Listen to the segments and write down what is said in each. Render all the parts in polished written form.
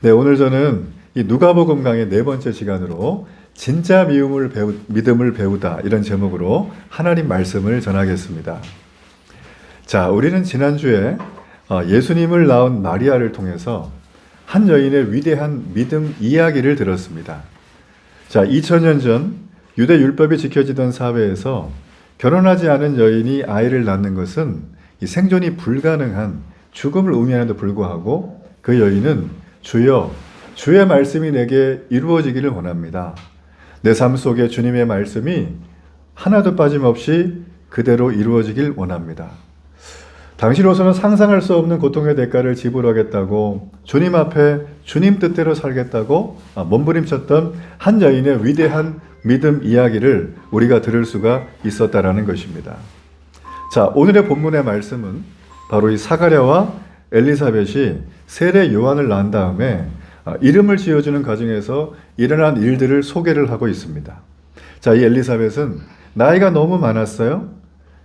네, 오늘 저는 이 누가복음 강의 네 번째 시간으로 진짜 믿음을 배우다 이런 제목으로 하나님 말씀을 전하겠습니다. 자, 우리는 지난주에 예수님을 낳은 마리아를 통해서 한 여인의 위대한 믿음 이야기를 들었습니다. 자, 2000년 전 유대 율법이 지켜지던 사회에서 결혼하지 않은 여인이 아이를 낳는 것은 이 생존이 불가능한 죽음을 의미하는데 불구하고 그 여인은 주여, 주의 말씀이 내게 이루어지기를 원합니다. 내 삶 속에 주님의 말씀이 하나도 빠짐없이 그대로 이루어지길 원합니다. 당시로서는 상상할 수 없는 고통의 대가를 지불하겠다고 주님 앞에 주님 뜻대로 살겠다고 몸부림쳤던 한 여인의 위대한 믿음 이야기를 우리가 들을 수가 있었다라는 것입니다. 자, 오늘의 본문의 말씀은 바로 이 사가랴와 엘리사벳이 세례 요한을 낳은 다음에 이름을 지어주는 과정에서 일어난 일들을 소개를 하고 있습니다. 자, 이 엘리사벳은 나이가 너무 많았어요.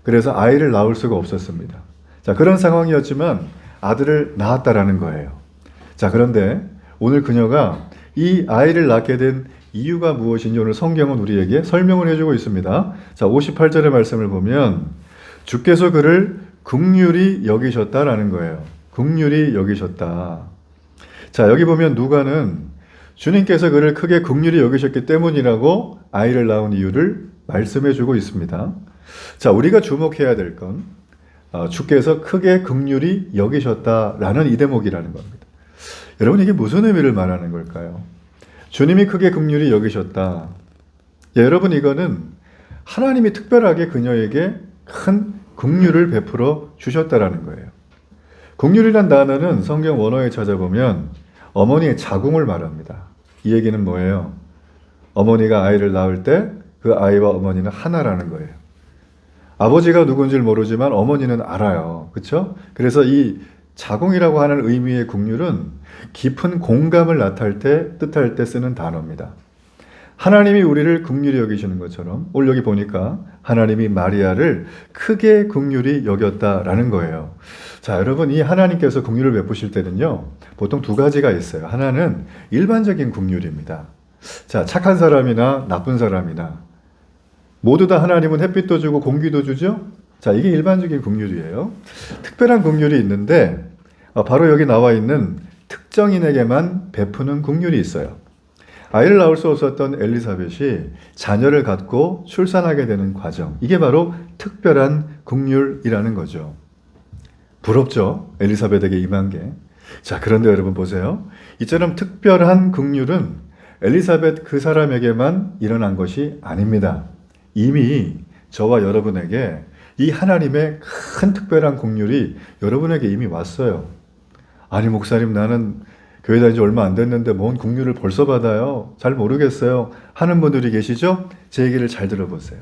그래서 아이를 낳을 수가 없었습니다. 자, 그런 상황이었지만 아들을 낳았다라는 거예요. 자, 그런데 오늘 그녀가 이 아이를 낳게 된 이유가 무엇인지 오늘 성경은 우리에게 설명을 해주고 있습니다. 자, 58절의 말씀을 보면 주께서 그를 긍휼히 여기셨다라는 거예요. 긍휼히 여기셨다. 자, 여기 보면 누가는 주님께서 그를 크게 긍휼히 여기셨기 때문이라고 아이를 낳은 이유를 말씀해 주고 있습니다. 자, 우리가 주목해야 될 건 주께서 크게 긍휼히 여기셨다라는 이 대목이라는 겁니다. 여러분, 이게 무슨 의미를 말하는 걸까요? 주님이 크게 긍휼히 여기셨다. 여러분, 이거는 하나님이 특별하게 그녀에게 큰 긍휼을 베풀어 주셨다라는 거예요. 긍휼이란 단어는 성경 원어에 찾아보면 어머니의 자궁을 말합니다. 이 얘기는 뭐예요? 어머니가 아이를 낳을 때 그 아이와 어머니는 하나라는 거예요. 아버지가 누군지 모르지만 어머니는 알아요. 그렇죠? 그래서 이 자궁이라고 하는 의미의 긍휼은 깊은 공감을 뜻할 때 쓰는 단어입니다. 하나님이 우리를 긍휼히 여기시는 것처럼 오늘 여기 보니까 하나님이 마리아를 크게 긍휼히 여겼다라는 거예요. 자, 여러분, 이 하나님께서 긍휼을 베푸실 때는요, 보통 두 가지가 있어요. 하나는 일반적인 긍휼입니다. 자, 착한 사람이나 나쁜 사람이나 모두 다 하나님은 햇빛도 주고 공기도 주죠? 자, 이게 일반적인 긍휼이에요. 특별한 긍휼이 있는데 바로 여기 나와 있는 특정인에게만 베푸는 긍휼이 있어요. 아이를 낳을 수 없었던 엘리사벳이 자녀를 갖고 출산하게 되는 과정, 이게 바로 특별한 긍휼이라는 거죠. 부럽죠? 엘리사벳에게 임한 게. 자, 그런데 여러분 보세요. 이처럼 특별한 긍휼은 엘리사벳 그 사람에게만 일어난 것이 아닙니다. 이미 저와 여러분에게 이 하나님의 큰 특별한 긍휼이 여러분에게 이미 왔어요. 아니, 목사님, 나는 교회 다닌 지 얼마 안 됐는데 뭔 긍휼을 벌써 받아요? 잘 모르겠어요 하는 분들이 계시죠? 제 얘기를 잘 들어보세요.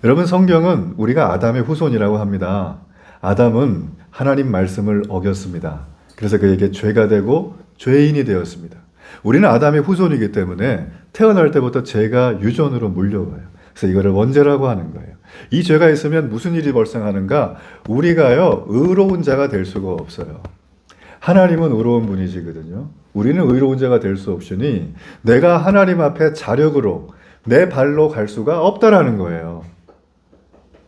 여러분, 성경은 우리가 아담의 후손이라고 합니다. 아담은 하나님 말씀을 어겼습니다. 그래서 그에게 죄가 되고 죄인이 되었습니다. 우리는 아담의 후손이기 때문에 태어날 때부터 죄가 유전으로 물려와요. 그래서 이거를 원죄라고 하는 거예요. 이 죄가 있으면 무슨 일이 발생하는가? 우리가요, 의로운 자가 될 수가 없어요. 하나님은 의로운 분이시거든요. 우리는 의로운 자가 될 수 없으니 내가 하나님 앞에 자력으로 내 발로 갈 수가 없다라는 거예요.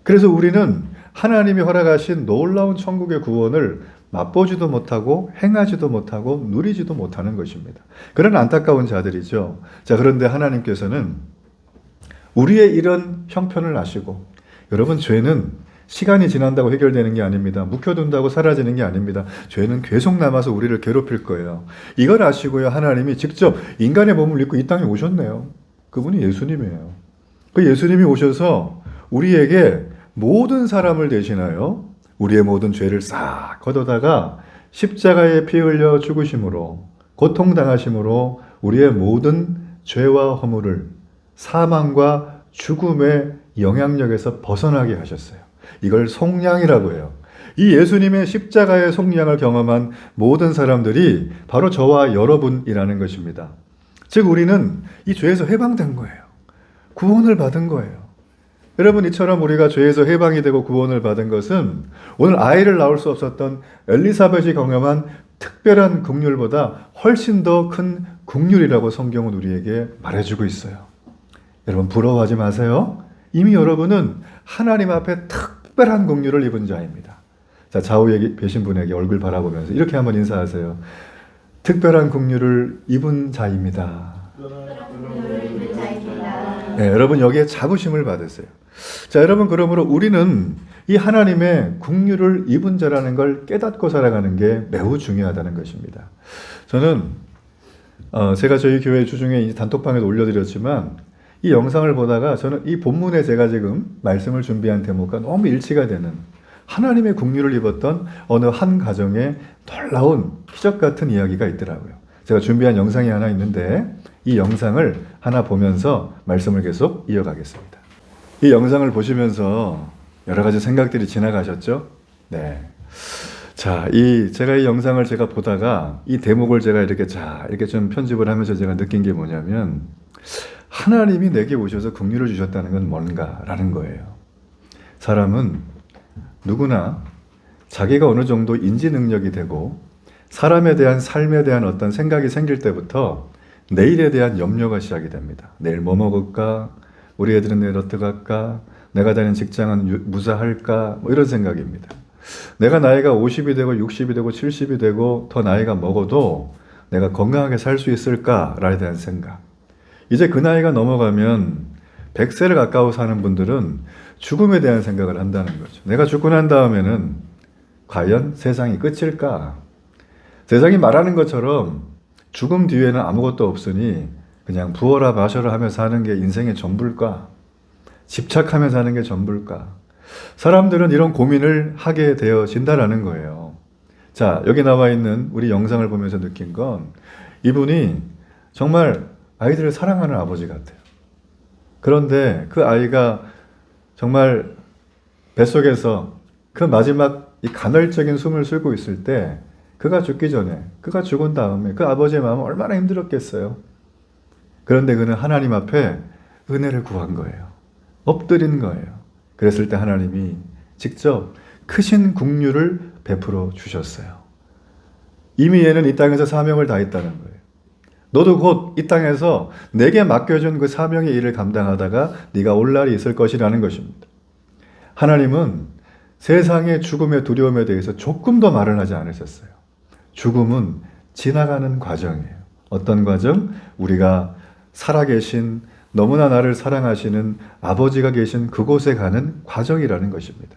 그래서 우리는 하나님이 허락하신 놀라운 천국의 구원을 맛보지도 못하고 행하지도 못하고 누리지도 못하는 것입니다. 그런 안타까운 자들이죠. 자, 그런데 하나님께서는 우리의 이런 형편을 아시고, 여러분, 죄는 시간이 지난다고 해결되는 게 아닙니다. 묵혀둔다고 사라지는 게 아닙니다. 죄는 계속 남아서 우리를 괴롭힐 거예요. 이걸 아시고요, 하나님이 직접 인간의 몸을 입고 이 땅에 오셨네요. 그분이 예수님이에요. 그 예수님이 오셔서 우리에게 모든 사람을 대신하여 우리의 모든 죄를 싹 걷어다가 십자가에 피 흘려 죽으심으로, 고통당하심으로 우리의 모든 죄와 허물을 사망과 죽음의 영향력에서 벗어나게 하셨어요. 이걸 속량이라고 해요. 이 예수님의 십자가의 속량을 경험한 모든 사람들이 바로 저와 여러분이라는 것입니다. 즉, 우리는 이 죄에서 해방된 거예요. 구원을 받은 거예요. 여러분, 이처럼 우리가 죄에서 해방이 되고 구원을 받은 것은 오늘 아이를 낳을 수 없었던 엘리사벳이 경험한 특별한 긍휼보다 훨씬 더 큰 긍휼이라고 성경은 우리에게 말해주고 있어요. 여러분 부러워하지 마세요. 이미 여러분은 하나님 앞에 특별한 긍휼을 입은 자입니다. 자, 좌우에 계신 분에게 얼굴 바라보면서 이렇게 한번 인사하세요. 특별한 긍휼을 입은 자입니다. 네, 여러분 여기에 자부심을 받으세요. 자, 여러분 그러므로 우리는 이 하나님의 긍휼을 입은 자라는 걸 깨닫고 살아가는 게 매우 중요하다는 것입니다. 저는 제가 저희 교회 주중에 단톡방에도 올려드렸지만 이 영상을 보다가 저는 이 본문에 제가 지금 말씀을 준비한 대목과 너무 일치가 되는 하나님의 긍휼을 입었던 어느 한 가정의 놀라운 기적 같은 이야기가 있더라고요. 제가 준비한 영상이 하나 있는데 이 영상을 하나 보면서 말씀을 계속 이어가겠습니다. 이 영상을 보시면서 여러 가지 생각들이 지나가셨죠? 네. 자, 제가 이 영상을 제가 보다가 이 대목을 제가 이렇게 좀 편집을 하면서 제가 느낀 게 뭐냐면 하나님이 내게 오셔서 긍휼을 주셨다는 건 뭔가라는 거예요. 사람은 누구나 자기가 어느 정도 인지 능력이 되고 사람에 대한 삶에 대한 어떤 생각이 생길 때부터 내일에 대한 염려가 시작이 됩니다. 내일 뭐 먹을까? 우리 애들은 내일 어떡할까? 내가 다니는 직장은 무사할까? 뭐 이런 생각입니다. 내가 나이가 50이 되고 60이 되고 70이 되고 더 나이가 먹어도 내가 건강하게 살 수 있을까에 대한 생각. 이제 그 나이가 넘어가면 100세를 가까워 사는 분들은 죽음에 대한 생각을 한다는 거죠. 내가 죽고 난 다음에는 과연 세상이 끝일까? 세상이 말하는 것처럼 죽음 뒤에는 아무것도 없으니 그냥 부어라 마셔라 하면서 사는 게 인생의 전부일까? 집착하면서 사는 게 전부일까? 사람들은 이런 고민을 하게 되어진다라는 거예요. 자, 여기 나와 있는 우리 영상을 보면서 느낀 건 이분이 정말 아이들을 사랑하는 아버지 같아요. 그런데 그 아이가 정말 뱃속에서 그 마지막 이 간헐적인 숨을 쉬고 있을 때 그가 죽기 전에, 그가 죽은 다음에 그 아버지의 마음은 얼마나 힘들었겠어요. 그런데 그는 하나님 앞에 은혜를 구한 거예요. 엎드린 거예요. 그랬을 때 하나님이 직접 크신 긍휼을 베풀어 주셨어요. 이미 얘는 이 땅에서 사명을 다했다는 거예요. 너도 곧 이 땅에서 내게 맡겨준 그 사명의 일을 감당하다가 네가 올 날이 있을 것이라는 것입니다. 하나님은 세상의 죽음의 두려움에 대해서 조금 더 말을 하지 않으셨어요. 죽음은 지나가는 과정이에요. 어떤 과정? 우리가 살아계신 너무나 나를 사랑하시는 아버지가 계신 그곳에 가는 과정이라는 것입니다.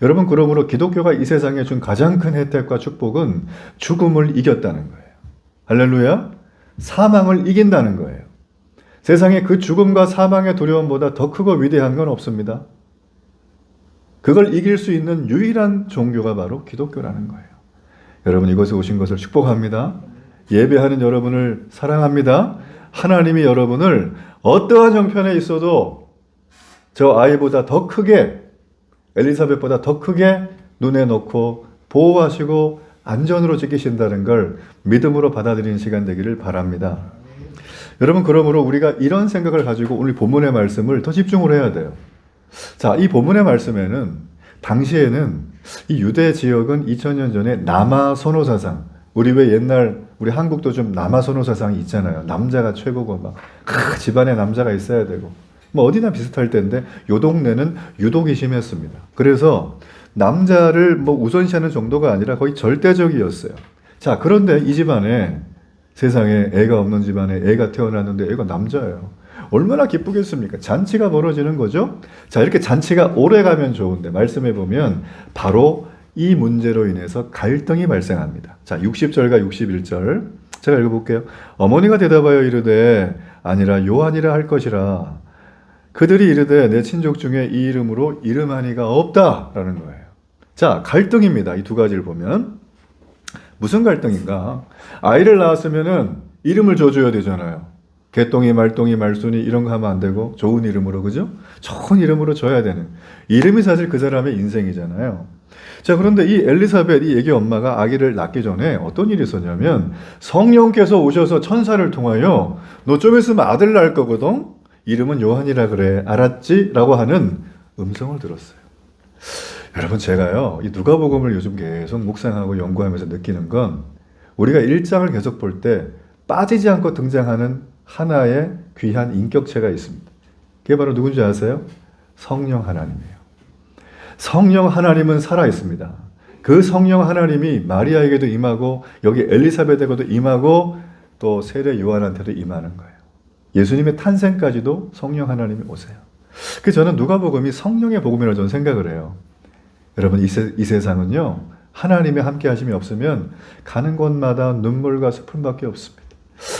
여러분 그러므로 기독교가 이 세상에 준 가장 큰 혜택과 축복은 죽음을 이겼다는 거예요. 할렐루야! 사망을 이긴다는 거예요. 세상에 그 죽음과 사망의 두려움보다 더 크고 위대한 건 없습니다. 그걸 이길 수 있는 유일한 종교가 바로 기독교라는 거예요. 여러분 이곳에 오신 것을 축복합니다. 예배하는 여러분을 사랑합니다. 하나님이 여러분을 어떠한 형편에 있어도 저 아이보다 더 크게 엘리사벳보다 더 크게 눈에 넣고 보호하시고 안전으로 지키신다는 걸 믿음으로 받아들이는 시간 되기를 바랍니다. 여러분 그러므로 우리가 이런 생각을 가지고 오늘 본문의 말씀을 더 집중을 해야 돼요. 자, 이 본문의 말씀에는 당시에는 이 유대 지역은 2000년 전에 남아 선호 사상, 우리 왜 옛날 우리 한국도 좀 남아 선호 사상이 있잖아요. 남자가 최고고 막 집안에 남자가 있어야 되고 뭐 어디나 비슷할 텐데 요 동네는 유독이 심했습니다. 그래서 남자를 뭐 우선시하는 정도가 아니라 거의 절대적이었어요. 자, 그런데 이 집안에 세상에 애가 없는 집안에 애가 태어났는데 애가 남자예요. 얼마나 기쁘겠습니까? 잔치가 벌어지는 거죠. 자, 이렇게 잔치가 오래 가면 좋은데 말씀해 보면 바로 이 문제로 인해서 갈등이 발생합니다. 자, 60절과 61절 제가 읽어볼게요. 어머니가 대답하여 이르되 아니라 요한이라 할 것이라. 그들이 이르되 내 친족 중에 이 이름으로 이름하니가 없다라는 거예요. 자, 갈등입니다. 이 두 가지를 보면 무슨 갈등인가? 아이를 낳았으면은 이름을 줘줘야 되잖아요. 개똥이, 말똥이, 말순이 이런 거 하면 안 되고 좋은 이름으로, 그죠? 좋은 이름으로 줘야 되는. 이름이 사실 그 사람의 인생이잖아요. 자, 그런데 이 엘리사벳, 이 애기 엄마가 아기를 낳기 전에 어떤 일이 있었냐면 성령께서 오셔서 천사를 통하여 너 좀 있으면 아들 낳을 거거든? 이름은 요한이라 그래. 알았지? 라고 하는 음성을 들었어요. 여러분 제가요 이 누가복음을 요즘 계속 묵상하고 연구하면서 느끼는 건 우리가 1장을 계속 볼 때 빠지지 않고 등장하는 하나의 귀한 인격체가 있습니다. 그게 바로 누군지 아세요? 성령 하나님이에요. 성령 하나님은 살아 있습니다. 그 성령 하나님이 마리아에게도 임하고 여기 엘리사벳에게도 임하고 또 세례 요한한테도 임하는 거예요. 예수님의 탄생까지도 성령 하나님이 오세요. 그 저는 누가복음이 성령의 복음이라고 저는 생각을 해요. 여러분 이 세상은요 하나님의 함께 하심이 없으면 가는 곳마다 눈물과 슬픔밖에 없습니다.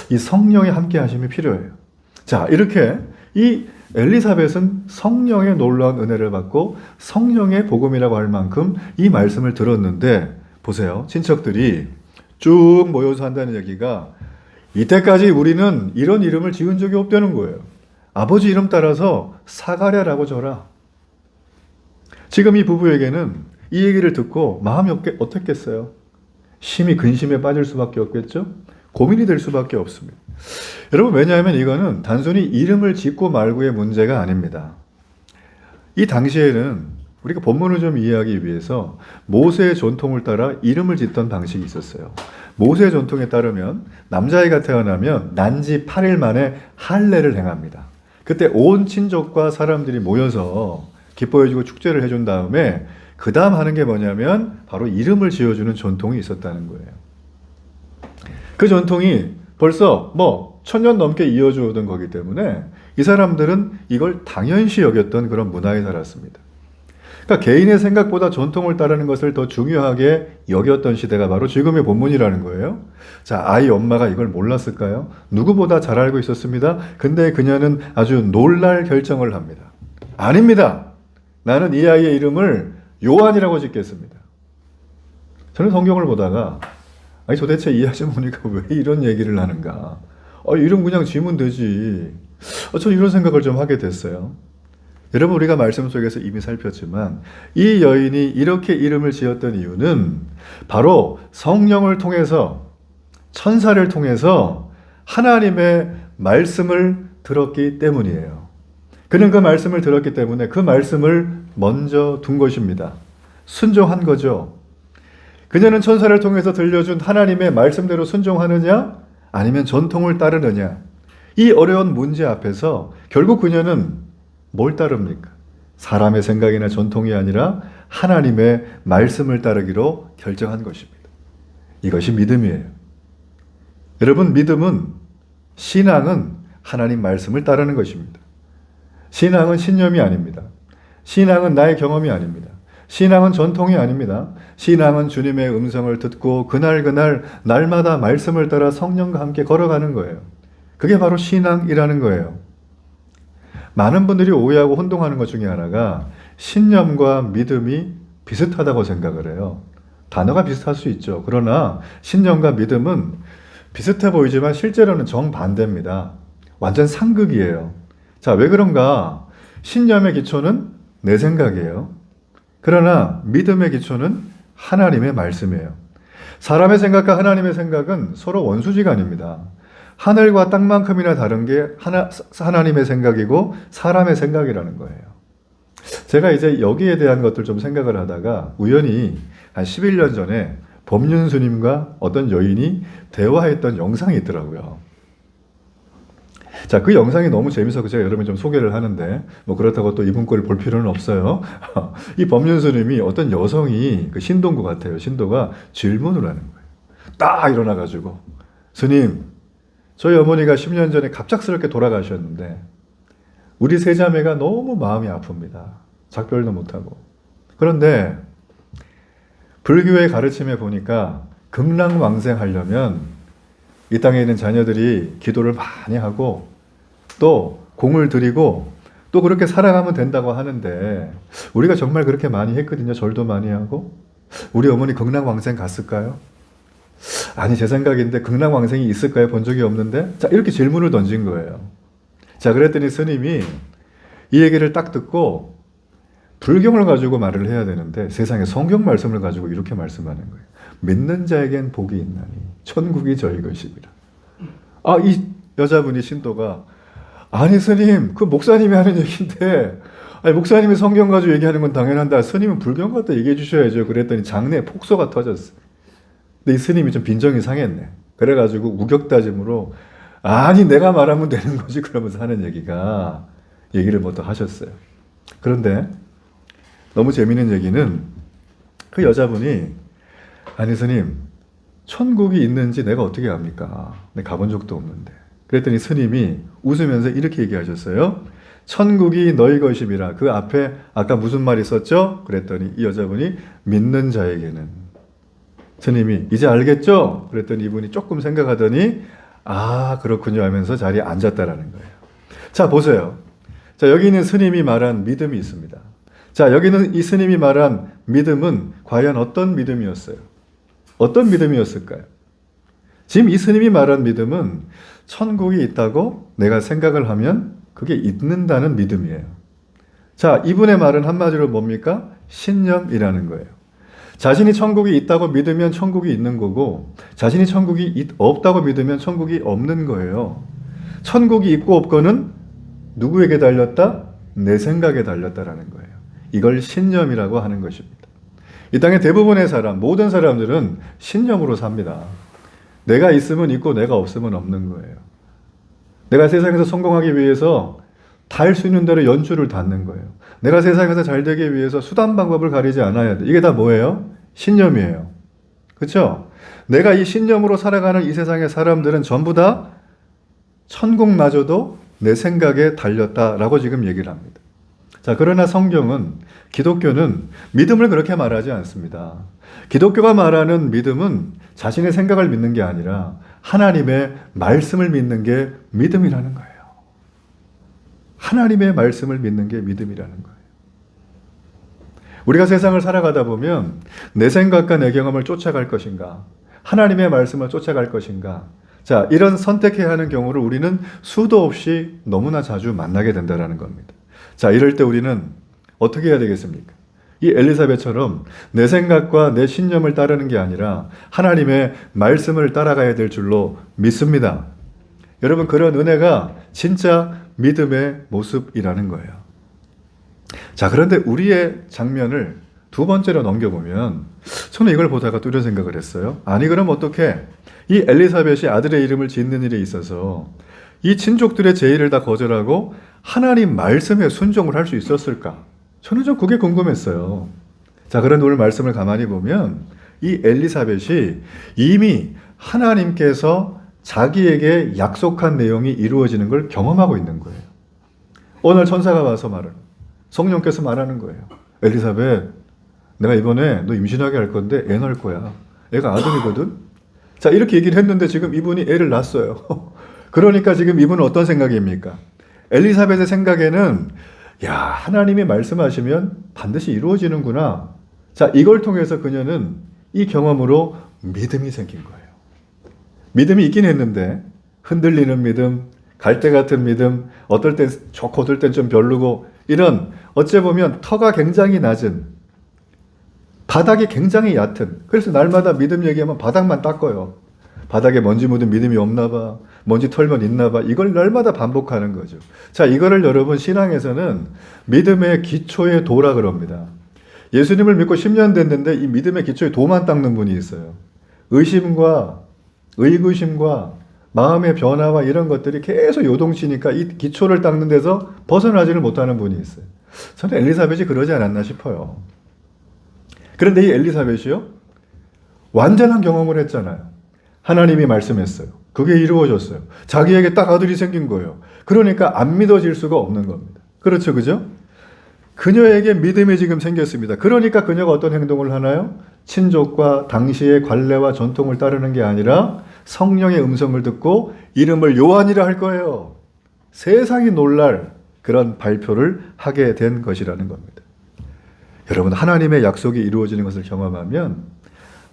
이 성령의 함께 하심이 필요해요. 자, 이렇게 이 엘리사벳은 성령의 놀라운 은혜를 받고 성령의 복음이라고 할 만큼 이 말씀을 들었는데 보세요. 친척들이 쭉 모여서 한다는 얘기가 이때까지 우리는 이런 이름을 지은 적이 없다는 거예요. 아버지 이름 따라서 사가랴라고 줘라. 지금 이 부부에게는 이 얘기를 듣고 마음이 어떻겠어요? 심히 근심에 빠질 수밖에 없겠죠? 고민이 될 수밖에 없습니다. 여러분 왜냐하면 이거는 단순히 이름을 짓고 말고의 문제가 아닙니다. 이 당시에는 우리가 본문을 좀 이해하기 위해서 모세의 전통을 따라 이름을 짓던 방식이 있었어요. 모세의 전통에 따르면 남자아이가 태어나면 난지 8일 만에 할례를 행합니다. 그때 온 친족과 사람들이 모여서 기뻐해주고 축제를 해준 다음에 그 다음 하는 게 뭐냐면 바로 이름을 지어주는 전통이 있었다는 거예요. 그 전통이 벌써 1000년 넘게 이어져 오던 거기 때문에 이 사람들은 이걸 당연시 여겼던 그런 문화에 살았습니다. 그러니까 개인의 생각보다 전통을 따르는 것을 더 중요하게 여겼던 시대가 바로 지금의 본문이라는 거예요. 자, 아이 엄마가 이걸 몰랐을까요? 누구보다 잘 알고 있었습니다. 근데 그녀는 아주 놀랄 결정을 합니다. 아닙니다. 나는 이 아이의 이름을 요한이라고 짓겠습니다. 저는 성경을 보다가 아니 도대체 이 아주머니가 왜 이런 얘기를 하는가? 이름 그냥 지으면 되지. 저는 이런 생각을 좀 하게 됐어요. 여러분 우리가 말씀 속에서 이미 살폈지만 이 여인이 이렇게 이름을 지었던 이유는 바로 성령을 통해서 천사를 통해서 하나님의 말씀을 들었기 때문이에요. 그는 그 말씀을 들었기 때문에 그 말씀을 먼저 둔 것입니다. 순종한 거죠. 그녀는 천사를 통해서 들려준 하나님의 말씀대로 순종하느냐 아니면 전통을 따르느냐 이 어려운 문제 앞에서 결국 그녀는 뭘 따릅니까? 사람의 생각이나 전통이 아니라 하나님의 말씀을 따르기로 결정한 것입니다. 이것이 믿음이에요. 여러분 믿음은 신앙은 하나님 말씀을 따르는 것입니다. 신앙은 신념이 아닙니다. 신앙은 나의 경험이 아닙니다. 신앙은 전통이 아닙니다. 신앙은 주님의 음성을 듣고 그날 날마다 말씀을 따라 성령과 함께 걸어가는 거예요. 그게 바로 신앙이라는 거예요. 많은 분들이 오해하고 혼동하는 것 중에 하나가 신념과 믿음이 비슷하다고 생각을 해요. 단어가 비슷할 수 있죠. 그러나 신념과 믿음은 비슷해 보이지만 실제로는 정반대입니다. 완전 상극이에요. 자, 왜 그런가? 신념의 기초는 내 생각이에요. 그러나 믿음의 기초는 하나님의 말씀이에요. 사람의 생각과 하나님의 생각은 서로 원수지가 아닙니다. 하늘과 땅만큼이나 다른 게 하나님의 생각이고 사람의 생각이라는 거예요. 제가 이제 여기에 대한 것들 좀 생각을 하다가 우연히 한 11년 전에 법륜스님과 어떤 여인이 대화했던 영상이 있더라고요. 자, 그 영상이 너무 재밌어서 제가 여러분 좀 소개를 하는데 그렇다고 또 이분 거를 볼 필요는 없어요. 이 법륜스님이 어떤 여성이 그 신도인 것 같아요. 신도가 질문을 하는 거예요. 딱 일어나가지고 스님, 저희 어머니가 10년 전에 갑작스럽게 돌아가셨는데 우리 세 자매가 너무 마음이 아픕니다. 작별도 못하고. 그런데 불교의 가르침에 보니까 극락왕생하려면 이 땅에 있는 자녀들이 기도를 많이 하고 또 공을 들이고 또 그렇게 살아가면 된다고 하는데 우리가 정말 그렇게 많이 했거든요. 절도 많이 하고. 우리 어머니 극락왕생 갔을까요? 아니 제 생각인데 극락왕생이 있을까요? 본 적이 없는데. 자, 이렇게 질문을 던진 거예요. 자, 그랬더니 스님이 이 얘기를 딱 듣고 불경을 가지고 말을 해야 되는데 세상에 성경 말씀을 가지고 이렇게 말씀하는 거예요. 믿는 자에겐 복이 있나니 천국이 저희 것이니라. 이 여자분이 신도가 아니 스님 그 목사님이 하는 얘기인데 목사님이 성경 가지고 얘기하는 건 당연한데 스님은 불경 갖다 얘기해 주셔야죠. 그랬더니 장내에 폭소가 터졌어요. 근데 이 스님이 좀 빈정이 상했네. 그래가지고 우격다짐으로 아니 내가 말하면 되는 거지 그러면서 하는 얘기를 뭐 또 하셨어요. 그런데 너무 재밌는 얘기는 그 여자분이 아니 스님 천국이 있는지 내가 어떻게 압니까? 내가 가본 적도 없는데. 그랬더니 스님이 웃으면서 이렇게 얘기하셨어요. 천국이 너희 것임이라. 그 앞에 아까 무슨 말 있었죠? 그랬더니 이 여자분이 믿는 자에게는. 스님이 이제 알겠죠? 그랬더니 이분이 조금 생각하더니 아 그렇군요 하면서 자리에 앉았다라는 거예요. 자 보세요. 자 여기 있는 스님이 말한 믿음이 있습니다. 자 여기는 이 스님이 말한 믿음은 과연 어떤 믿음이었어요? 어떤 믿음이었을까요? 지금 이 스님이 말한 믿음은 천국이 있다고 내가 생각을 하면 그게 있는다는 믿음이에요. 자, 이분의 말은 한마디로 뭡니까? 신념이라는 거예요. 자신이 천국이 있다고 믿으면 천국이 있는 거고 자신이 천국이 없다고 믿으면 천국이 없는 거예요. 천국이 있고 없고는 누구에게 달렸다? 내 생각에 달렸다라는 거예요. 이걸 신념이라고 하는 것입니다. 이 땅의 대부분의 사람, 모든 사람들은 신념으로 삽니다. 내가 있으면 있고 내가 없으면 없는 거예요. 내가 세상에서 성공하기 위해서 닿을 수 있는 대로 연줄을 닿는 거예요. 내가 세상에서 잘 되기 위해서 수단 방법을 가리지 않아야 돼. 이게 다 뭐예요? 신념이에요. 그렇죠? 내가 이 신념으로 살아가는 이 세상의 사람들은 전부 다 천국마저도 내 생각에 달렸다라고 지금 얘기를 합니다. 자, 그러나 성경은, 기독교는 믿음을 그렇게 말하지 않습니다. 기독교가 말하는 믿음은 자신의 생각을 믿는 게 아니라 하나님의 말씀을 믿는 게 믿음이라는 거예요. 하나님의 말씀을 믿는 게 믿음이라는 거예요. 우리가 세상을 살아가다 보면 내 생각과 내 경험을 쫓아갈 것인가? 하나님의 말씀을 쫓아갈 것인가? 자, 이런 선택해야 하는 경우를 우리는 수도 없이 너무나 자주 만나게 된다는 겁니다. 자, 이럴 때 우리는 어떻게 해야 되겠습니까? 이 엘리사벳처럼 내 생각과 내 신념을 따르는 게 아니라 하나님의 말씀을 따라가야 될 줄로 믿습니다. 여러분, 그런 은혜가 진짜 믿음의 모습이라는 거예요. 자, 그런데 우리의 장면을 두 번째로 넘겨보면 저는 이걸 보다가 또 이런 생각을 했어요. 아니 그럼 어떻게 이 엘리사벳이 아들의 이름을 짓는 일에 있어서 이 친족들의 제의를 다 거절하고 하나님 말씀에 순종을 할 수 있었을까? 저는 좀 그게 궁금했어요. 자, 그런데 오늘 말씀을 가만히 보면 이 엘리사벳이 이미 하나님께서 자기에게 약속한 내용이 이루어지는 걸 경험하고 있는 거예요. 오늘 천사가 와서 말을, 성령께서 말하는 거예요. 엘리사벳, 내가 이번에 너 임신하게 할 건데 애 낳을 거야. 애가 아들이거든. 자, 이렇게 얘기를 했는데 지금 이분이 애를 낳았어요. 그러니까 지금 이분은 어떤 생각입니까? 엘리사벳의 생각에는 야, 하나님이 말씀하시면 반드시 이루어지는구나. 자, 이걸 통해서 그녀는 이 경험으로 믿음이 생긴 거예요. 믿음이 있긴 했는데 흔들리는 믿음, 갈대 같은 믿음, 어떨 땐 좋고 어떨 땐 좀 별로고 이런 어째 보면 터가 굉장히 낮은, 바닥이 굉장히 얕은, 그래서 날마다 믿음 얘기하면 바닥만 닦아요. 바닥에 먼지 묻은 믿음이 없나 봐. 먼지 털면 있나 봐. 이걸 날마다 반복하는 거죠. 자, 이거를 여러분 신앙에서는 믿음의 기초의 도라 그럽니다. 예수님을 믿고 10년 됐는데 이 믿음의 기초의 도만 닦는 분이 있어요. 의심과 의구심과 마음의 변화와 이런 것들이 계속 요동치니까 이 기초를 닦는 데서 벗어나지를 못하는 분이 있어요. 저는 엘리사벳이 그러지 않았나 싶어요. 그런데 이 엘리사벳이요, 완전한 경험을 했잖아요. 하나님이 말씀했어요. 그게 이루어졌어요. 자기에게 딱 아들이 생긴 거예요. 그러니까 안 믿어질 수가 없는 겁니다. 그렇죠, 그죠? 그녀에게 믿음이 지금 생겼습니다. 그러니까 그녀가 어떤 행동을 하나요? 친족과 당시의 관례와 전통을 따르는 게 아니라 성령의 음성을 듣고 이름을 요한이라 할 거예요. 세상이 놀랄 그런 발표를 하게 된 것이라는 겁니다. 여러분, 하나님의 약속이 이루어지는 것을 경험하면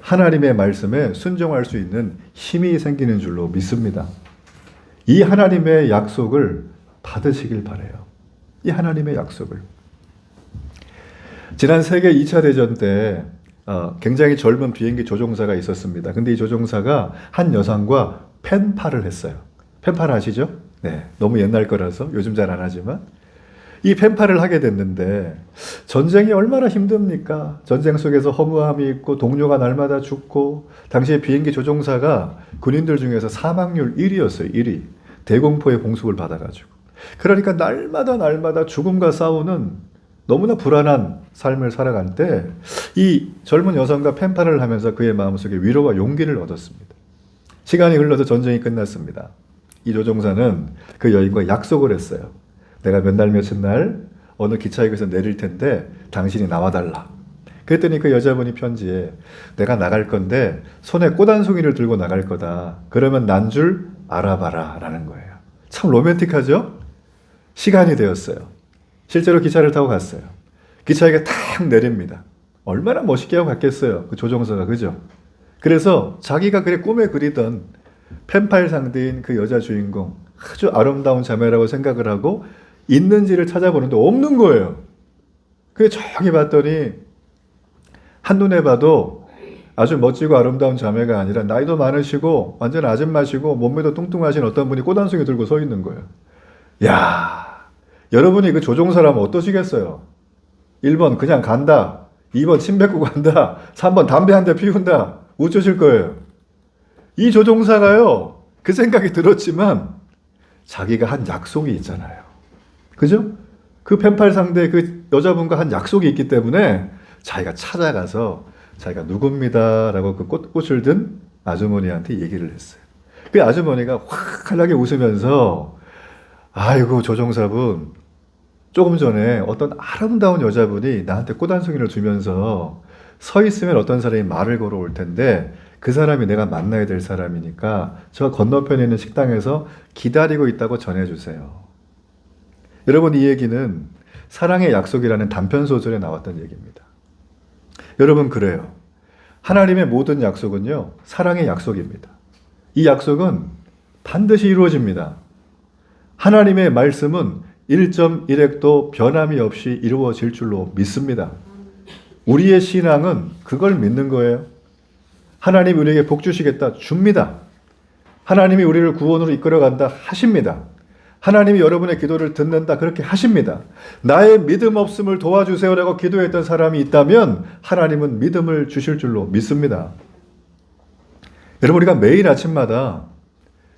하나님의 말씀에 순종할 수 있는 힘이 생기는 줄로 믿습니다. 이 하나님의 약속을 받으시길 바라요. 이 하나님의 약속을. 지난 세계 2차 대전 때 굉장히 젊은 비행기 조종사가 있었습니다. 근데 이 조종사가 한 여성과 펜팔을 했어요. 펜팔 아시죠? 네, 너무 옛날 거라서 요즘 잘 안 하지만 이 펜팔을 하게 됐는데 전쟁이 얼마나 힘듭니까? 전쟁 속에서 허무함이 있고 동료가 날마다 죽고 당시에 비행기 조종사가 군인들 중에서 사망률 1위였어요. 1위. 대공포의 공습을 받아가지고. 그러니까 날마다 죽음과 싸우는 너무나 불안한 삶을 살아갈 때 이 젊은 여성과 펜팔을 하면서 그의 마음속에 위로와 용기를 얻었습니다. 시간이 흘러서 전쟁이 끝났습니다. 이 조종사는 그 여인과 약속을 했어요. 내가 몇 날 며칠 날 어느 기차역에서 내릴 텐데 당신이 나와달라. 그랬더니 그 여자분이 편지에 내가 나갈 건데 손에 꽃 한 송이를 들고 나갈 거다. 그러면 난 줄 알아봐라 라는 거예요. 참 로맨틱하죠? 시간이 되었어요. 실제로 기차를 타고 갔어요. 기차역에 탁 내립니다. 얼마나 멋있게 하고 갔겠어요. 그 조종사가, 그죠? 그래서 자기가 그래 꿈에 그리던 펜팔 상대인 그 여자 주인공, 아주 아름다운 자매라고 생각을 하고 있는지를 찾아보는데 없는 거예요. 그래서 저기 봤더니 한눈에 봐도 아주 멋지고 아름다운 자매가 아니라 나이도 많으시고 완전 아줌마시고 몸매도 뚱뚱하신 어떤 분이 꽃 한 송이 들고 서 있는 거예요. 야, 여러분이 그 조종사라면 어떠시겠어요? 1번 그냥 간다. 2번 침 뱉고 간다. 3번 담배 한 대 피운다. 어쩌실 거예요? 이 조종사가요, 그 생각이 들었지만 자기가 한 약속이 있잖아요. 그죠? 그 펜팔 상대 그 여자분과 한 약속이 있기 때문에 자기가 찾아가서 자기가 누굽니다 라고 그 꽃을 든 아주머니한테 얘기를 했어요. 그 아주머니가 환하게 웃으면서 아이고 조종사분, 조금 전에 어떤 아름다운 여자분이 나한테 꽃 한 송이를 주면서 서 있으면 어떤 사람이 말을 걸어올 텐데 그 사람이 내가 만나야 될 사람이니까 저 건너편에 있는 식당에서 기다리고 있다고 전해주세요. 여러분, 이 얘기는 사랑의 약속이라는 단편소설에 나왔던 얘기입니다. 여러분, 그래요. 하나님의 모든 약속은요, 사랑의 약속입니다. 이 약속은 반드시 이루어집니다. 하나님의 말씀은 1.1획도 변함이 없이 이루어질 줄로 믿습니다. 우리의 신앙은 그걸 믿는 거예요. 하나님 우리에게 복 주시겠다, 줍니다. 하나님이 우리를 구원으로 이끌어간다, 하십니다. 하나님이 여러분의 기도를 듣는다, 그렇게 하십니다. 나의 믿음 없음을 도와주세요라고 기도했던 사람이 있다면 하나님은 믿음을 주실 줄로 믿습니다. 여러분, 우리가 매일 아침마다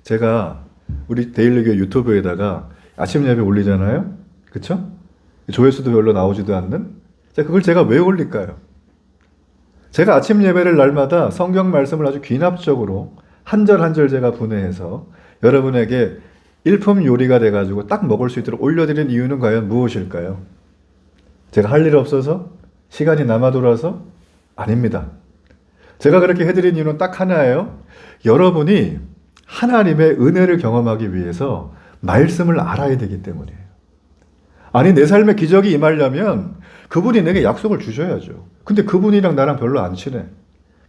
제가 우리 데일리교회 유튜브에다가 아침 예배 올리잖아요. 그쵸? 조회수도 별로 나오지도 않는. 그걸 제가 왜 올릴까요? 제가 아침 예배를 날마다 성경 말씀을 아주 귀납적으로 한 절 한 절 제가 분해해서 여러분에게 일품 요리가 돼가지고 딱 먹을 수 있도록 올려드린 이유는 과연 무엇일까요? 제가 할 일 없어서? 시간이 남아 돌아서? 아닙니다. 제가 그렇게 해드린 이유는 딱 하나예요. 여러분이 하나님의 은혜를 경험하기 위해서 말씀을 알아야 되기 때문이에요. 아니, 내 삶에 기적이 임하려면 그분이 내게 약속을 주셔야죠. 근데 그분이랑 나랑 별로 안 친해.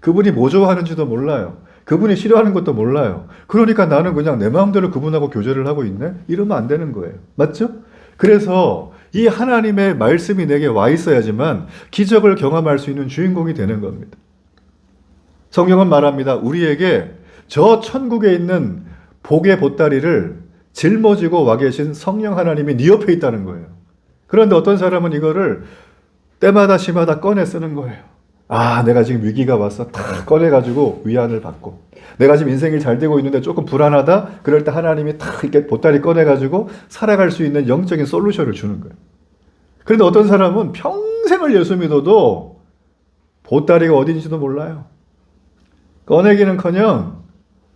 그분이 뭐 좋아하는지도 몰라요. 그분이 싫어하는 것도 몰라요. 그러니까 나는 그냥 내 마음대로 그분하고 교제를 하고 있네? 이러면 안 되는 거예요. 맞죠? 그래서 이 하나님의 말씀이 내게 와 있어야지만 기적을 경험할 수 있는 주인공이 되는 겁니다. 성경은 말합니다. 우리에게 저 천국에 있는 복의 보따리를 짊어지고 와 계신 성령 하나님이 네 옆에 있다는 거예요. 그런데 어떤 사람은 이거를 때마다 시마다 꺼내 쓰는 거예요. 아, 내가 지금 위기가 왔어. 다 꺼내가지고 위안을 받고. 내가 지금 인생이 잘 되고 있는데 조금 불안하다? 그럴 때 하나님이 탁 이렇게 보따리 꺼내가지고 살아갈 수 있는 영적인 솔루션을 주는 거예요. 그런데 어떤 사람은 평생을 예수 믿어도 보따리가 어딘지도 몰라요. 꺼내기는커녕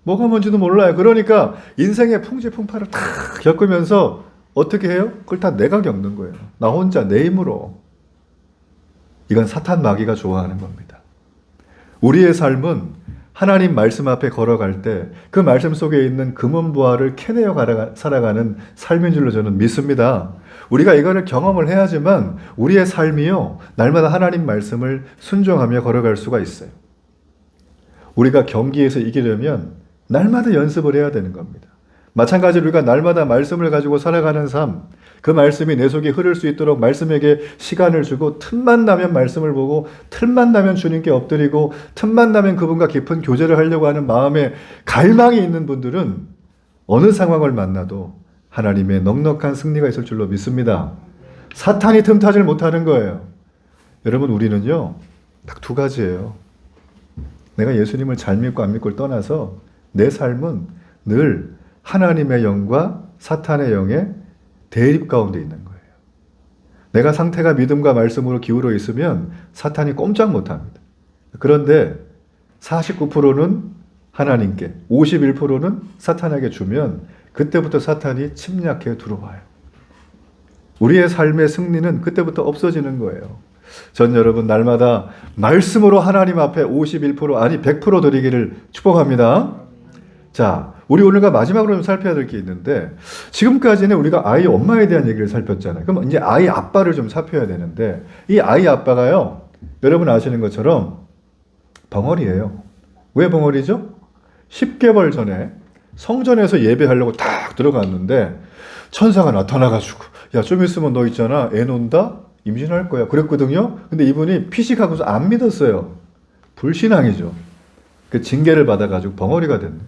뭐가 뭔지도 몰라요. 그러니까 인생의 풍지풍파를 다 겪으면서 어떻게 해요? 그걸 다 내가 겪는 거예요. 나 혼자 내 힘으로. 이건 사탄 마귀가 좋아하는 겁니다. 우리의 삶은 하나님 말씀 앞에 걸어갈 때 그 말씀 속에 있는 금은보화를 캐내어 살아가는 삶인 줄로 저는 믿습니다. 우리가 이거를 경험을 해야지만 우리의 삶이요, 날마다 하나님 말씀을 순종하며 걸어갈 수가 있어요. 우리가 경기에서 이기려면 날마다 연습을 해야 되는 겁니다. 마찬가지로 우리가 날마다 말씀을 가지고 살아가는 삶, 그 말씀이 내 속에 흐를 수 있도록 말씀에게 시간을 주고, 틈만 나면 말씀을 보고, 틈만 나면 주님께 엎드리고, 틈만 나면 그분과 깊은 교제를 하려고 하는 마음에 갈망이 있는 분들은 어느 상황을 만나도 하나님의 넉넉한 승리가 있을 줄로 믿습니다. 사탄이 틈타질 못하는 거예요. 여러분, 우리는요, 딱 두 가지예요. 내가 예수님을 잘 믿고 안 믿고를 떠나서 내 삶은 늘 하나님의 영과 사탄의 영의 대립 가운데 있는 거예요. 내가 상태가 믿음과 말씀으로 기울어 있으면 사탄이 꼼짝 못합니다. 그런데 49%는 하나님께, 51%는 사탄에게 주면 그때부터 사탄이 침략해 들어와요. 우리의 삶의 승리는 그때부터 없어지는 거예요. 전 여러분 날마다 말씀으로 하나님 앞에 51% 아니 100% 드리기를 축복합니다. 자, 우리 오늘과 마지막으로 좀 살펴야 될 게 있는데, 지금까지는 우리가 아이 엄마에 대한 얘기를 살폈잖아요. 그럼 이제 아이 아빠를 좀 살펴야 되는데, 이 아이 아빠가요, 여러분 아시는 것처럼 벙어리예요. 왜 벙어리죠? 10개월 전에 성전에서 예배하려고 딱 들어갔는데 천사가 나타나가지고, 야, 좀 있으면 너 있잖아, 애 논다? 임신할 거야. 그랬거든요. 근데 이분이 피식하고서 안 믿었어요. 불신앙이죠. 그 징계를 받아가지고 벙어리가 됐네.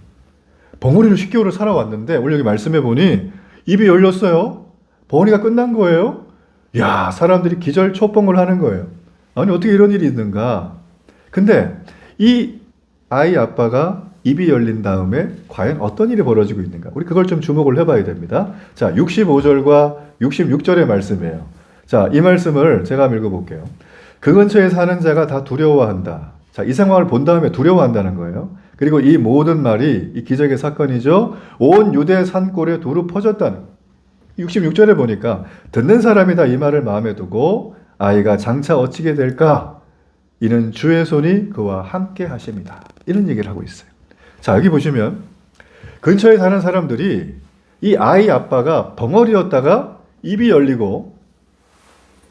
벙어리로 10개월을 살아왔는데 오늘 여기 말씀해 보니 입이 열렸어요. 벙어리가 끝난 거예요. 야, 사람들이 기절초봉을 하는 거예요. 아니, 어떻게 이런 일이 있는가. 근데 이 아이 아빠가 입이 열린 다음에 과연 어떤 일이 벌어지고 있는가. 우리 그걸 좀 주목을 해봐야 됩니다. 자, 65절과 66절의 말씀이에요. 자, 이 말씀을 제가 읽어볼게요. 그 근처에 사는 자가 다 두려워한다. 자, 이 상황을 본 다음에 두려워한다는 거예요. 그리고 이 모든 말이 이 기적의 사건이죠. 온 유대 산골에 두루 퍼졌다는. 66절에 보니까 듣는 사람이 다 이 말을 마음에 두고 아이가 장차 어찌게 될까? 이는 주의 손이 그와 함께 하십니다. 이런 얘기를 하고 있어요. 자, 여기 보시면 근처에 사는 사람들이 이 아이 아빠가 벙어리였다가 입이 열리고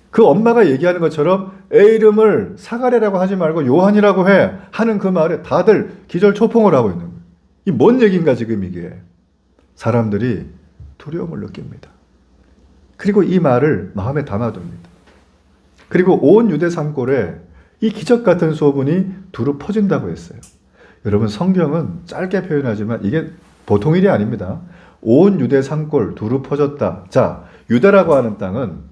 그 엄마가 얘기하는 것처럼 애 이름을 사가랴라고 하지 말고 요한이라고 해 하는 그 말에 다들 기절초풍을 하고 있는 거예요. 이 뭔 얘기인가 지금 이게. 사람들이 두려움을 느낍니다. 그리고 이 말을 마음에 담아둡니다. 그리고 온 유대 산골에 이 기적 같은 소문이 두루 퍼진다고 했어요. 여러분, 성경은 짧게 표현하지만 이게 보통 일이 아닙니다. 온 유대 산골 두루 퍼졌다. 자, 유대라고 하는 땅은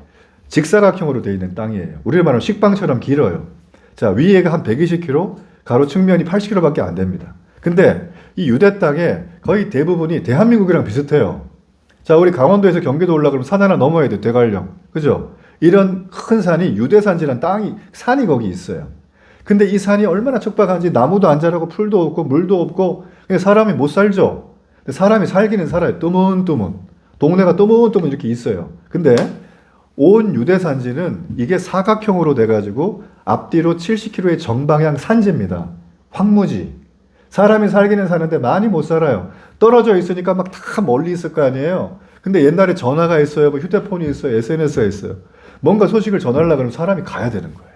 직사각형으로 되어 있는 땅이에요. 우리를 말하면 식빵처럼 길어요. 자, 위에가 한 120km, 가로 측면이 80km밖에 안 됩니다. 근데 이 유대 땅에 거의 대부분이 대한민국이랑 비슷해요. 자, 우리 강원도에서 경기도 올라가면 산 하나 넘어야 돼, 대관령. 그죠? 이런 큰 산이 유대산지라는 산이 거기 있어요. 근데 이 산이 얼마나 척박한지 나무도 안 자라고 풀도 없고 물도 없고 사람이 못 살죠. 사람이 살기는 살아요. 뜨문뜨문. 동네가 뜨문뜨문 이렇게 있어요. 근데 온 유대산지는 이게 사각형으로 돼가지고 앞뒤로 70km의 정방향 산지입니다. 황무지. 사람이 살기는 사는데 많이 못 살아요. 떨어져 있으니까 막 다 멀리 있을 거 아니에요. 근데 옛날에 전화가 있어요. 뭐 휴대폰이 있어요. SNS가 있어요. 뭔가 소식을 전하려고 하면 사람이 가야 되는 거예요.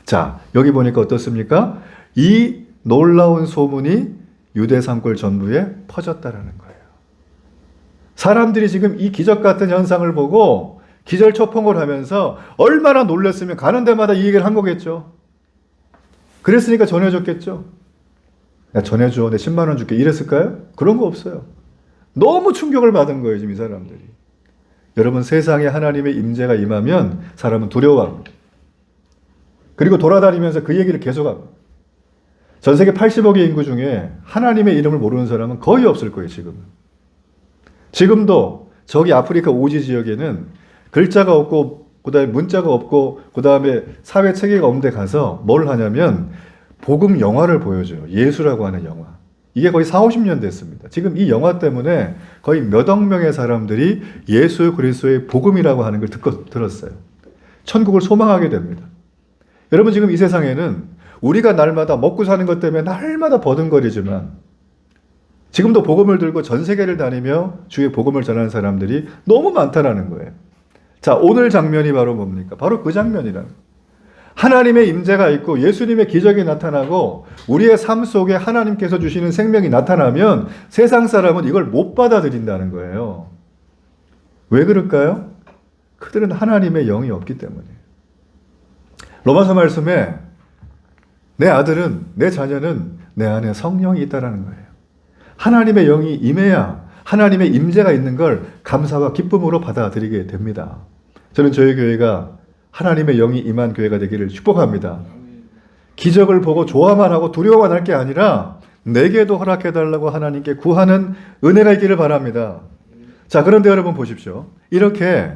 자, 여기 보니까 어떻습니까? 이 놀라운 소문이 유대 산골 전부에 퍼졌다라는 거예요. 사람들이 지금 이 기적 같은 현상을 보고 기절초풍을 하면서 얼마나 놀랐으면 가는 데마다 이 얘기를 한 거겠죠. 그랬으니까 전해줬겠죠. 야, 전해줘. 내 10만 원 줄게. 이랬을까요? 그런 거 없어요. 너무 충격을 받은 거예요, 지금 이 사람들이. 여러분, 세상에 하나님의 임재가 임하면 사람은 두려워합니다. 그리고 돌아다니면서 그 얘기를 계속합니다. 전 세계 80억의 인구 중에 하나님의 이름을 모르는 사람은 거의 없을 거예요, 지금은. 지금도 저기 아프리카 오지 지역에는 글자가 없고 그다음에 문자가 없고 그다음에 사회 체계가 없는 데 가서 뭘 하냐면 복음 영화를 보여줘요. 예수라고 하는 영화. 이게 거의 4, 50년 됐습니다. 지금 이 영화 때문에 거의 몇억 명의 사람들이 예수 그리스도의 복음이라고 하는 걸 들었어요. 천국을 소망하게 됩니다. 여러분, 지금 이 세상에는 우리가 날마다 먹고 사는 것 때문에 날마다 버둥거리지만 지금도 복음을 들고 전 세계를 다니며 주의 복음을 전하는 사람들이 너무 많다라는 거예요. 자, 오늘 장면이 바로 뭡니까? 바로 그 장면이라는 거예요. 하나님의 임재가 있고 예수님의 기적이 나타나고 우리의 삶 속에 하나님께서 주시는 생명이 나타나면 세상 사람은 이걸 못 받아들인다는 거예요. 왜 그럴까요? 그들은 하나님의 영이 없기 때문이에요. 로마서 말씀에 내 아들은, 내 자녀는 내 안에 성령이 있다라는 거예요. 하나님의 영이 임해야 하나님의 임재가 있는 걸 감사와 기쁨으로 받아들이게 됩니다. 저는 저희 교회가 하나님의 영이 임한 교회가 되기를 축복합니다. 기적을 보고 좋아만 하고 두려워만 할 게 아니라 내게도 허락해달라고 하나님께 구하는 은혜가 있기를 바랍니다. 자, 그런데 여러분 보십시오. 이렇게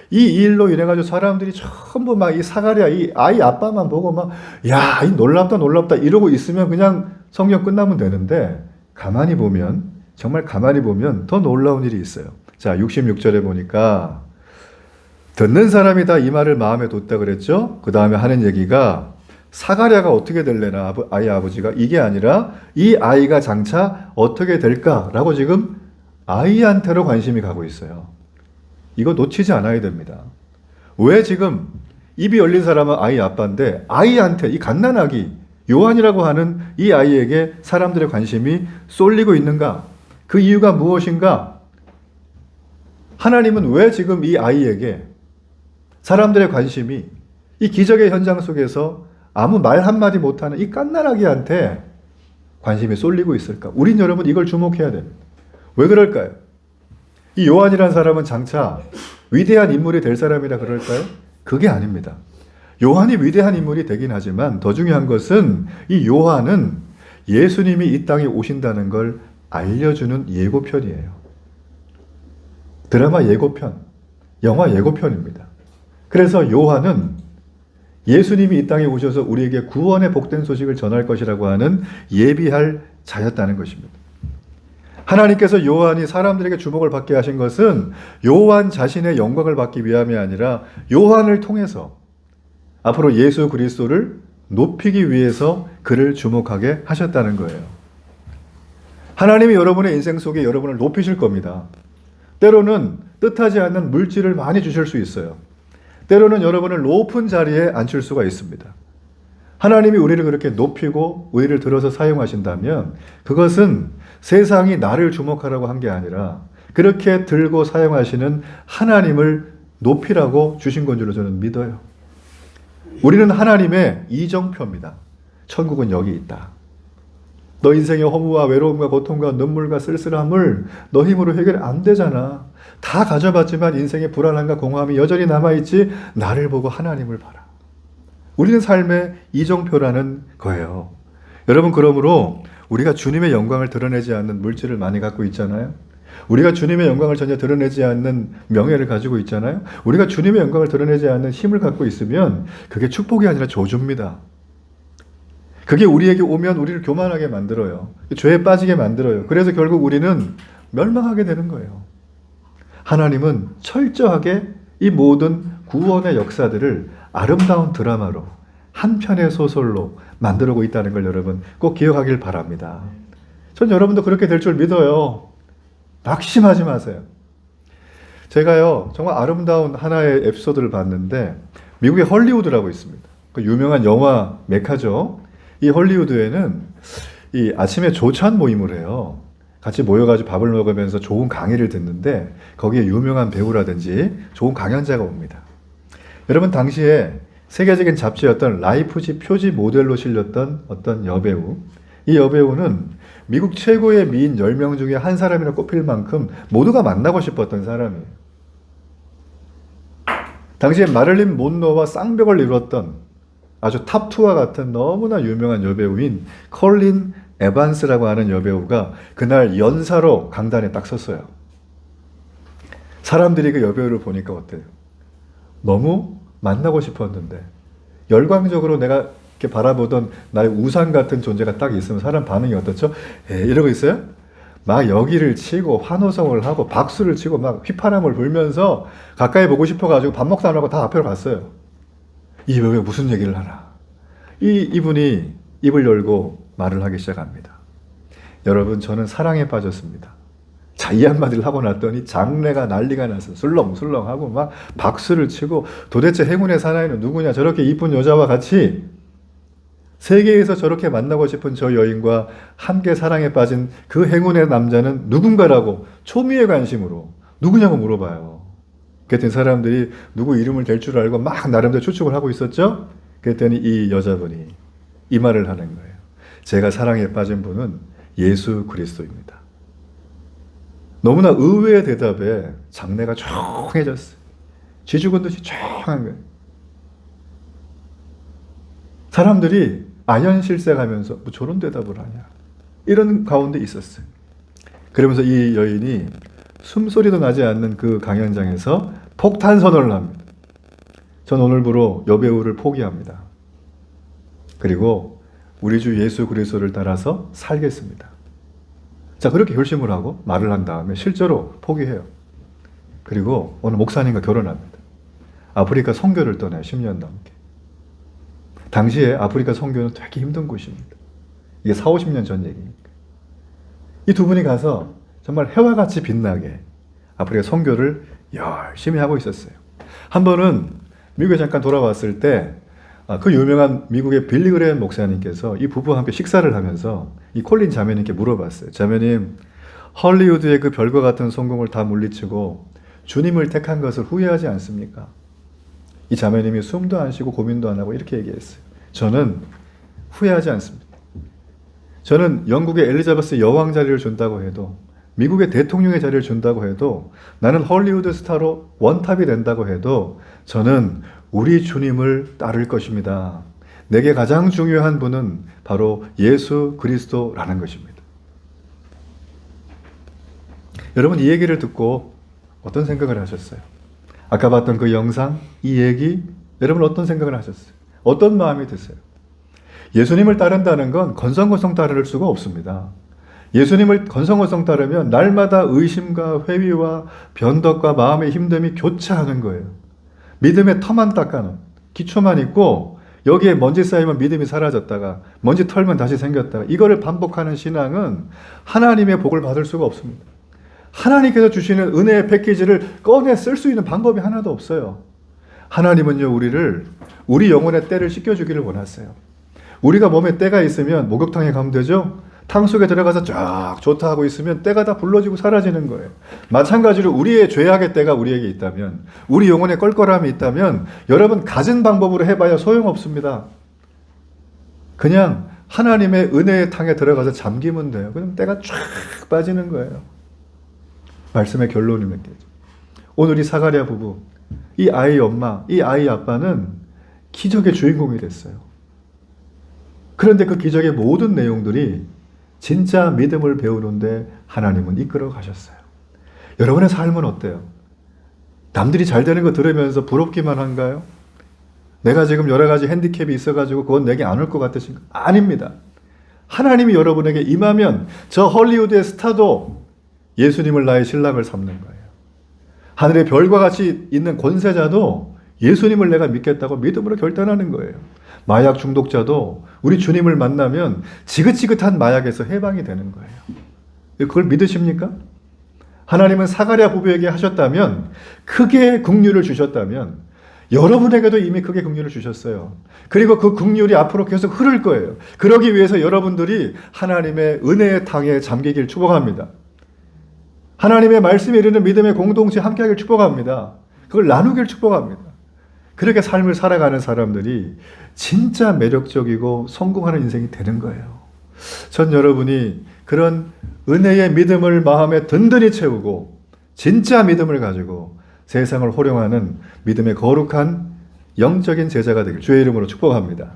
이 일로 인해가지고 사람들이 전부 막 이 사가랴, 이 아이 아빠만 보고 막, 야, 이 놀랍다, 놀랍다 이러고 있으면 그냥 성경 끝나면 되는데, 가만히 보면, 정말 가만히 보면 더 놀라운 일이 있어요. 자, 66절에 보니까, 듣는 사람이 다 이 말을 마음에 뒀다 그랬죠? 그 다음에 하는 얘기가, 사가랴가 어떻게 될래나, 아이 아버지가, 이게 아니라 이 아이가 장차 어떻게 될까라고 지금 아이한테로 관심이 가고 있어요. 이거 놓치지 않아야 됩니다. 왜 지금 입이 열린 사람은 아이 아빠인데 아이한테, 이 갓난아기 요한이라고 하는 이 아이에게 사람들의 관심이 쏠리고 있는가? 그 이유가 무엇인가? 하나님은 왜 지금 이 아이에게 사람들의 관심이 이 기적의 현장 속에서 아무 말 한마디 못하는 이 갓난아기한테 관심이 쏠리고 있을까? 우린 여러분 이걸 주목해야 됩니다. 왜 그럴까요? 이 요한이라는 사람은 장차 위대한 인물이 될 사람이라 그럴까요? 그게 아닙니다. 요한이 위대한 인물이 되긴 하지만 더 중요한 것은 이 요한은 예수님이 이 땅에 오신다는 걸 알려주는 예고편이에요. 드라마 예고편, 영화 예고편입니다. 그래서 요한은 예수님이 이 땅에 오셔서 우리에게 구원의 복된 소식을 전할 것이라고 하는 예비할 자였다는 것입니다. 하나님께서 요한이 사람들에게 주목을 받게 하신 것은 요한 자신의 영광을 받기 위함이 아니라 요한을 통해서 앞으로 예수 그리스도를 높이기 위해서 그를 주목하게 하셨다는 거예요. 하나님이 여러분의 인생 속에 여러분을 높이실 겁니다. 때로는 뜻하지 않는 물질을 많이 주실 수 있어요. 때로는 여러분을 높은 자리에 앉힐 수가 있습니다. 하나님이 우리를 그렇게 높이고 우리를 들어서 사용하신다면 그것은 세상이 나를 주목하라고 한 게 아니라 그렇게 들고 사용하시는 하나님을 높이라고 주신 건 줄로 저는 믿어요. 우리는 하나님의 이정표입니다. 천국은 여기 있다. 너 인생의 허무와 외로움과 고통과 눈물과 쓸쓸함을 너 힘으로 해결 안 되잖아. 다 가져봤지만 인생의 불안함과 공허함이 여전히 남아있지. 나를 보고 하나님을 봐라. 우리는 삶의 이정표라는 거예요. 여러분, 그러므로 우리가 주님의 영광을 드러내지 않는 물질을 많이 갖고 있잖아요. 우리가 주님의 영광을 전혀 드러내지 않는 명예를 가지고 있잖아요. 우리가 주님의 영광을 드러내지 않는 힘을 갖고 있으면 그게 축복이 아니라 저주입니다. 그게 우리에게 오면 우리를 교만하게 만들어요. 죄에 빠지게 만들어요. 그래서 결국 우리는 멸망하게 되는 거예요. 하나님은 철저하게 이 모든 구원의 역사들을 아름다운 드라마로 한 편의 소설로 만들고 있다는 걸 여러분 꼭 기억하길 바랍니다. 전 여러분도 그렇게 될 줄 믿어요. 낙심하지 마세요. 제가요 정말 아름다운 하나의 에피소드를 봤는데 미국의 헐리우드라고 있습니다. 그 유명한 영화 메카죠. 이 헐리우드에는 이 아침에 조찬 모임을 해요. 같이 모여가지고 밥을 먹으면서 좋은 강의를 듣는데 거기에 유명한 배우라든지 좋은 강연자가 옵니다. 여러분, 당시에 세계적인 잡지였던 라이프지 표지 모델로 실렸던 어떤 여배우, 이 여배우는 미국 최고의 미인 10명 중에 한 사람이라 꼽힐 만큼 모두가 만나고 싶었던 사람이에요. 당시에 마릴린 몬로와 쌍벽을 이뤘던 아주 탑2와 같은 너무나 유명한 여배우인 컬린 에반스라고 하는 여배우가 그날 연사로 강단에 딱 섰어요. 사람들이 그 여배우를 보니까 어때요? 너무 만나고 싶었는데 열광적으로 내가 이렇게 바라보던 나의 우상 같은 존재가 딱 있으면 사람 반응이 어떻죠? 이러고 있어요? 막 여기를 치고 환호성을 하고 박수를 치고 막 휘파람을 불면서 가까이 보고 싶어가지고 밥 먹다 말고 다 앞으로 갔어요. 이 여배우가 무슨 얘기를 하나? 이분이 입을 열고 말을 하기 시작합니다. 여러분, 저는 사랑에 빠졌습니다. 자, 이 한마디를 하고 났더니 장내가 난리가 나서 술렁술렁하고 막 박수를 치고 도대체 행운의 사나이는 누구냐? 저렇게 이쁜 여자와 같이 세계에서 저렇게 만나고 싶은 저 여인과 함께 사랑에 빠진 그 행운의 남자는 누군가라고 초미의 관심으로 누구냐고 물어봐요. 그랬더니 사람들이 누구 이름을 댈 줄 알고 막 나름대로 추측을 하고 있었죠? 그랬더니 이 여자분이 이 말을 하는 거예요. 제가 사랑에 빠진 분은 예수 그리스도입니다. 너무나 의외의 대답에 장내가 조용해졌어요. 쥐 죽은 듯이 조용한 거예요. 사람들이 아연실색하면서 뭐 저런 대답을 하냐, 이런 가운데 있었어요. 그러면서 이 여인이 숨소리도 나지 않는 그 강연장에서 폭탄 선언을 합니다. 전 오늘부로 여배우를 포기합니다. 그리고 우리 주 예수 그리스도를 따라서 살겠습니다. 자, 그렇게 결심을 하고 말을 한 다음에 실제로 포기해요. 그리고 어느 목사님과 결혼합니다. 아프리카 선교를 떠나요. 10년 넘게. 당시에 아프리카 선교는 되게 힘든 곳입니다. 이게 40, 50년 전 얘기니까. 이 두 분이 가서 정말 해와 같이 빛나게 아프리카 선교를 열심히 하고 있었어요. 한 번은 미국에 잠깐 돌아왔을 때 그 유명한 미국의 빌리 그레이엄 목사님께서 이 부부와 함께 식사를 하면서 이 콜린 자매님께 물어봤어요. 자매님, 헐리우드의 그 별과 같은 성공을 다 물리치고 주님을 택한 것을 후회하지 않습니까? 이 자매님이 숨도 안 쉬고 고민도 안 하고 이렇게 얘기했어요. 저는 후회하지 않습니다. 저는 영국의 엘리자베스 여왕 자리를 준다고 해도, 미국의 대통령의 자리를 준다고 해도, 나는 헐리우드 스타로 원탑이 된다고 해도 저는 우리 주님을 따를 것입니다. 내게 가장 중요한 분은 바로 예수 그리스도라는 것입니다. 여러분, 이 얘기를 듣고 어떤 생각을 하셨어요? 아까 봤던 그 영상, 이 얘기, 여러분 어떤 생각을 하셨어요? 어떤 마음이 드세요? 예수님을 따른다는 건 건성건성 따를 수가 없습니다. 예수님을 건성건성 따르면 날마다 의심과 회의와 변덕과 마음의 힘듦이 교차하는 거예요. 믿음의 터만 닦아놓은, 기초만 있고 여기에 먼지 쌓이면 믿음이 사라졌다가 먼지 털면 다시 생겼다가, 이거를 반복하는 신앙은 하나님의 복을 받을 수가 없습니다. 하나님께서 주시는 은혜의 패키지를 꺼내 쓸 수 있는 방법이 하나도 없어요. 하나님은요, 우리 영혼의 때를 씻겨주기를 원하세요. 우리가 몸에 때가 있으면 목욕탕에 가면 되죠? 탕 속에 들어가서 쫙 좋다 하고 있으면 때가 다 불러지고 사라지는 거예요. 마찬가지로 우리의 죄악의 때가 우리에게 있다면, 우리 영혼에 껄껄함이 있다면 여러분 갖은 방법으로 해봐야 소용없습니다. 그냥 하나님의 은혜의 탕에 들어가서 잠기면 돼요. 그럼 때가 쫙 빠지는 거예요. 말씀의 결론이 몇 개죠. 오늘 이 사가랴 부부, 이 아이 엄마, 이 아이 아빠는 기적의 주인공이 됐어요. 그런데 그 기적의 모든 내용들이 진짜 믿음을 배우는데 하나님은 이끌어 가셨어요. 여러분의 삶은 어때요? 남들이 잘 되는 거 들으면서 부럽기만 한가요? 내가 지금 여러 가지 핸디캡이 있어가지고 그건 내게 안 올 것 같으신가? 아닙니다. 하나님이 여러분에게 임하면 저 헐리우드의 스타도 예수님을 나의 신랑을 삼는 거예요. 하늘의 별과 같이 있는 권세자도 예수님을 내가 믿겠다고 믿음으로 결단하는 거예요. 마약 중독자도 우리 주님을 만나면 지긋지긋한 마약에서 해방이 되는 거예요. 그걸 믿으십니까? 하나님은 사가랴 부부에게 하셨다면, 크게 긍휼을 주셨다면 여러분에게도 이미 크게 긍휼을 주셨어요. 그리고 그 긍휼이 앞으로 계속 흐를 거예요. 그러기 위해서 여러분들이 하나님의 은혜의 탕에 잠기길 축복합니다. 하나님의 말씀에 이르는 믿음의 공동체 함께하길 축복합니다. 그걸 나누길 축복합니다. 그렇게 삶을 살아가는 사람들이 진짜 매력적이고 성공하는 인생이 되는 거예요. 전 여러분이 그런 은혜의 믿음을 마음에 든든히 채우고 진짜 믿음을 가지고 세상을 호령하는 믿음의 거룩한 영적인 제자가 되길 주의 이름으로 축복합니다.